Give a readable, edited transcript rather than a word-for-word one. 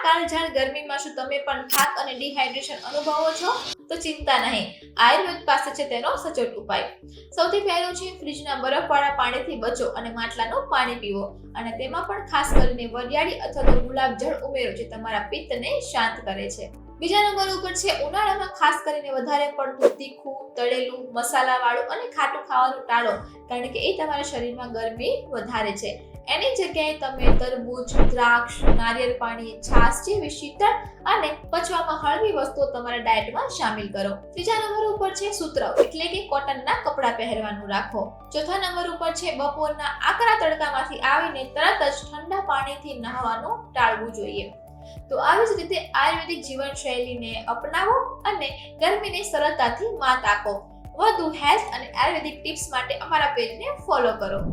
કાળઝાળ ગરમીમાં શું તમે પણ થાક અને ડિહાઇડ્રેશન અનુભવો છો? તો ચિંતા નહીં, આયુર્વેદ પાસે છે તેનો સચોટ ઉપાય. સૌથી પહેલું છે ફ્રીજના બરફવાળા પાણીથી બચો અને માટલાનું પાણી પીવો, અને તેમાં પણ ખાસ કરીને વરિયાળી અથવા તો ગુલાબ જળ ઉમેરો, જે તમારા પિત્તને શાંત કરે છે. બીજા નંબર ઉપર છે ઉનાળામાં ખાસ કરીને વધારે પડતું તીખું, તળેલું, મસાલાવાળું અને ખાટું ખાવાનું ટાળો, કારણ કે એ તમારા શરીરમાં ગરમી વધારે છે. એની જગ્યાએ તમે તરબૂચ, દ્રાક્ષ, નારિયેળ પાણી, છાશ જેવી શીતળ અને પચવામાં હળવી વસ્તુઓ તમારા ડાયટમાં શામિલ કરો. ત્રીજા નંબર ઉપર છે સુતરાઉ એટલે કે કોટનના કપડાં પહેરવાનું રાખો. ચોથા નંબર ઉપર છે બપોરના આકરા તડકામાંથી આવીને તરત જ ઠંડા પાણીથી નહાવાનું ટાળવું જોઈએ. તો આવી જ રીતે આયુર્વેદિક જીવનશૈલીને અપનાવો અને ગરમીને સરળતાથી માત આપો. વધુ હેલ્થ અને આયુર્વેદિક ટિપ્સ માટે અમારા પેજને ફોલો કરો.